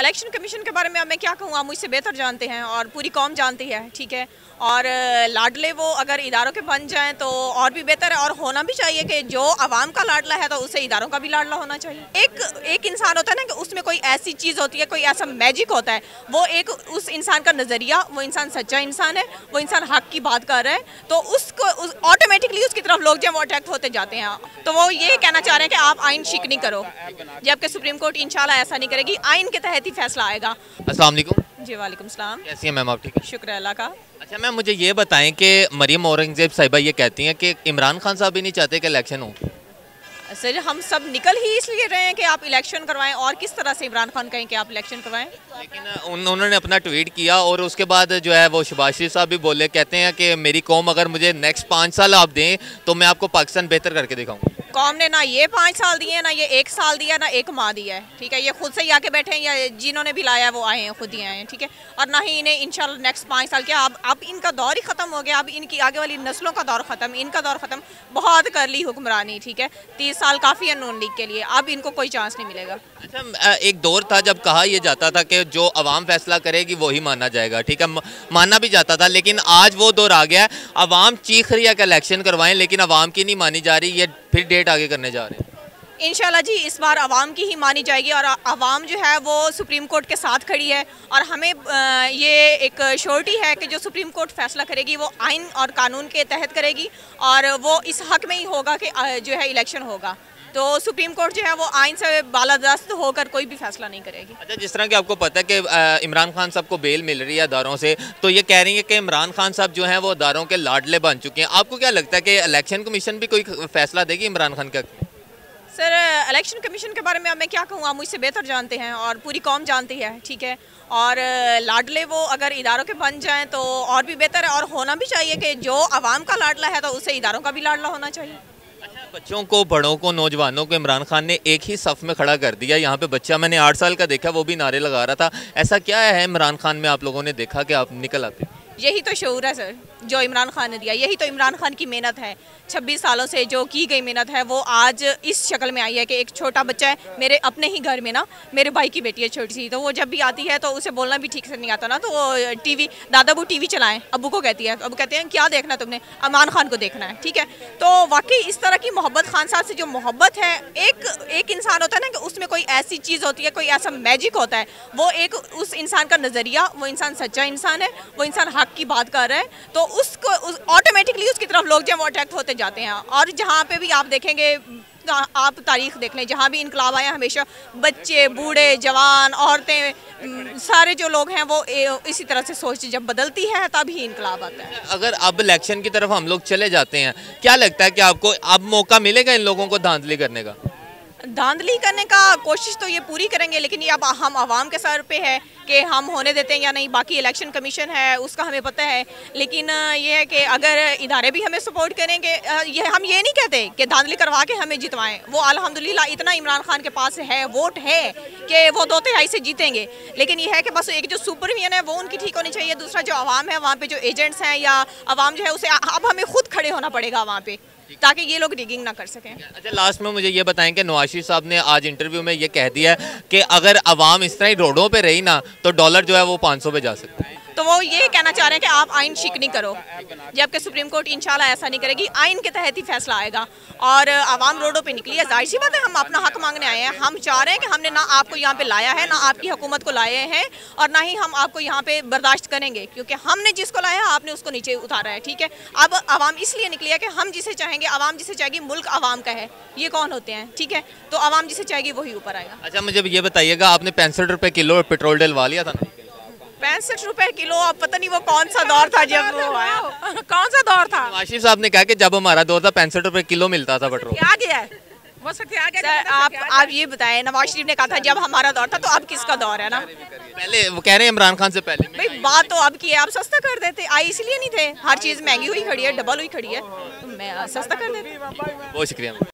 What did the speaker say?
Election commission के बारे में अब मैं क्या कहूँ, आप मुझसे बेहतर जानते हैं और पूरी कौम जानती है, ठीक है। और लाडले वो अगर इदारों के बन जाएं तो और भी बेहतर है, और होना भी चाहिए कि जो आवाम का लाडला है तो उसे इदारों का भी लाडला होना चाहिए। एक इंसान होता है ना कि उसमें कोई ऐसी चीज़ होती है, कोई ऐसा मैजिक होता है, वो एक उस इंसान का नज़रिया, वो इंसान सच्चा इंसान है, वो इंसान हक की बात कर रहा है, तो उसको ऑटोमेटिकली उसकी तरफ लोग जो वो अट्रैक्ट होते जाते हैं। तो वो ये कहना चाह रहे हैं कि आप आइन शिक नहीं करो, जबकि सुप्रीम कोर्ट इंशाल्लाह ऐसा नहीं करेगी, आइन के तहत ही फैसला आएगा। अस्सलाम वालेकुम। जी वालेकुम सलाम। कैसी हैं मैम आप? ठीक है, शुक्र अल्लाह का। अच्छा मैम, मुझे ये बताएं कि मरियम औरंगजेब साहिबा ये कहती हैं कि इमरान खान साहब भी नहीं चाहते कि इलेक्शन हो। सर हम सब निकल ही इसलिए रहे हैं कि आप इलेक्शन करवाएं, और किस तरह से इमरान खान कहें कि आप इलेक्शन करवाएं। लेकिन उन्होंने अपना ट्वीट किया और उसके बाद जो है वो शहबाज शरीफ साहब भी बोले, कहते हैं कि मेरी कौम अगर मुझे नेक्स्ट 5 साल आप दें तो मैं आपको पाकिस्तान बेहतर करके दिखाऊंगा। कौम ने ना ये 5 साल दिए, ना ये 1 साल दिया, ना 1 माह दिया है, ठीक है। ये खुद से ही आके बैठे हैं, या जिन्होंने भी लाया वो आए हैं, खुद ही आए हैं, ठीक है। और ना ही इन्हें इंशाल्लाह नेक्स्ट 5 साल क्या, अब इनका दौर ही ख़त्म हो गया, अब इनकी आगे वाली नस्लों का दौर ख़त्म, इनका दौर ख़त्म। बहुत कर ली हुक्मरानी, ठीक है। 30 साल काफ़ी है नून लीग के लिए, अब इनको कोई चांस नहीं मिलेगा। अच्छा, एक दौर था जब कहा यह जाता था कि जो अवाम फैसला करेगी वही माना जाएगा, ठीक है, माना भी जाता था, लेकिन आज वो दौर आ गया है, अवाम चीख रही है कि इलेक्शन करवाएं, लेकिन अवाम की नहीं मानी जा रही, ये फिर डेट आगे करने जा रहे हैं। इंशाल्लाह जी इस बार आवाम की ही मानी जाएगी, और आवाम जो है वो सुप्रीम कोर्ट के साथ खड़ी है, और हमें ये एक श्योरिटी है कि जो सुप्रीम कोर्ट फैसला करेगी वो आइन और कानून के तहत करेगी, और वो इस हक में ही होगा कि जो है इलेक्शन होगा। तो सुप्रीम कोर्ट जो है वो आइन से बालादस्त होकर कोई भी फैसला नहीं करेगी। अच्छा, जिस तरह कि आपको पता है कि इमरान खान साहब को बेल मिल रही है अदारों से, तो ये कह रही है कि इमरान खान साहब जो हैं वो अदारों के लाडले बन चुके हैं। आपको क्या लगता है कि इलेक्शन कमीशन भी कोई फैसला देगी इमरान खान का? सर इलेक्शन कमीशन के बारे में अब मैं क्या कहूँ, आप मुझसे बेहतर जानते हैं और पूरी कौम जानती है, ठीक है। और लाडले वो अगर इदारों के बन जाएं तो और भी बेहतर है, और होना भी चाहिए कि जो आवाम का लाडला है तो उसे इदारों का भी लाडला होना चाहिए। अच्छा, बच्चों को, बड़ों को, नौजवानों को इमरान खान ने एक ही सफ़ में खड़ा कर दिया। यहाँ पे बच्चा मैंने 8 साल का देखा, वो भी नारे लगा रहा था। ऐसा क्या है इमरान खान में आप लोगों ने देखा कि आप निकल आते? यही तो शऊर है सर जो इमरान खान ने दिया, यही तो इमरान खान की मेहनत है। 26 सालों से जो की गई मेहनत है वो आज इस शक्ल में आई है कि एक छोटा बच्चा है, मेरे अपने ही घर में ना, मेरे भाई की बेटी है छोटी सी, तो वो जब भी आती है तो उसे बोलना भी ठीक से नहीं आता ना, तो वो टीवी, दादा वो टीवी चलाएं, अब्बू को कहती है, अब्बू कहते हैं क्या देखना तुमने, इमरान खान को देखना है, ठीक है। तो वाकई इस तरह की मोहब्बत, खान साहब से जो मोहब्बत है, एक इंसान होता है ना कि उसमें कोई ऐसी चीज़ होती है, कोई ऐसा मैजिक होता है, वो एक उस इंसान का नज़रिया, वो इंसान सच्चा इंसान है, वो इंसान हक की बात कर रहा है, तो उसको ऑटोमेटिकली उसकी तरफ लोग जो वो अट्रैक्ट होते जाते हैं। और जहाँ पे भी आप देखेंगे, आप तारीख देख लें, जहाँ भी इनकलाब आया हमेशा बच्चे, बूढ़े, जवान, औरतें, सारे जो लोग हैं वो इसी तरह से सोच जब बदलती है तभी इनकलाब आता है। अगर अब इलेक्शन की तरफ हम लोग चले जाते हैं, क्या लगता है कि आपको अब मौका मिलेगा इन लोगों को धांधली करने का? धांधली करने का कोशिश तो ये पूरी करेंगे, लेकिन ये अब हम आवाम के सर पे है कि हम होने देते हैं या नहीं। बाकी इलेक्शन कमीशन है उसका हमें पता है, लेकिन ये है कि अगर इदारे भी हमें सपोर्ट करेंगे, हम ये नहीं कहते कि धांधली करवा के हमें जितवाएं। वो अल्हम्दुलिल्लाह इतना इमरान खान के पास है, वोट है कि वो 2/3 से जीतेंगे, लेकिन ये है कि बस एक जो सुपरविजन है वो उनकी ठीक होनी चाहिए। दूसरा जो आवाम है, वहाँ पे जो एजेंट्स हैं या आवाम जो है, उसे अब हमें खुद खड़े होना पड़ेगा वहाँ पे, ताकि ये लोग डिगिंग ना कर सकें। अच्छा, लास्ट में मुझे ये बताएं कि नवाज शरीफ साहब ने आज इंटरव्यू में ये कह दिया है कि अगर अवाम इस तरह ही रोडों पे रही ना तो डॉलर जो है वो 500 पे जा सकता है। तो वो ये कहना चाह रहे हैं कि आप आइन शिक नहीं करो, जबकि सुप्रीम कोर्ट इंशाल्लाह ऐसा नहीं करेगी, आइन के तहत ही फैसला आएगा। और आवाम रोडों पे निकली है, जाहिर सी बात है, हम अपना हक मांगने आए हैं। हम चाह रहे हैं कि हमने ना आपको यहाँ पे लाया है, ना आपकी हुकूमत को लाए हैं, और ना ही हम आपको यहाँ पे बर्दाश्त करेंगे, क्योंकि हमने जिसको लाया है आपने उसको नीचे उतारा है, ठीक है। अब आवाम इसलिए निकली है कि हम जिसे चाहेंगे, आवाम जिसे चाहेगी, मुल्क आवाम का है, ये कौन होते हैं, ठीक है। तो आवाम जिसे चाहेगी वही ऊपर आएगा। अच्छा, मुझे ये बताइएगा, आपने 65 रुपये किलो पेट्रोल डलवा लिया था ना? 65 रुपए किलो, अब पता नहीं वो कौन सा दौर था जब वो आया, कौन सा दौर था। नवाज शरीफ साहब ने कहा कि जब हमारा दौर था 65 रुपये किलो मिलता था पेट्रोल। क्या गया है वो सर, आप ये बताएं, नवाज शरीफ ने कहा था जब हमारा दौर था, तो अब किसका दौर है ना? पहले वो कह रहे हैं इमरान खान से पहले। भाई बात तो अब की है, आप सस्ता कर देते, आई इसलिए नहीं थे, हर चीज़ महंगी हुई खड़ी है, डबल हुई खड़ी है, तो मैं सस्ता कर देते। बहुत शुक्रिया।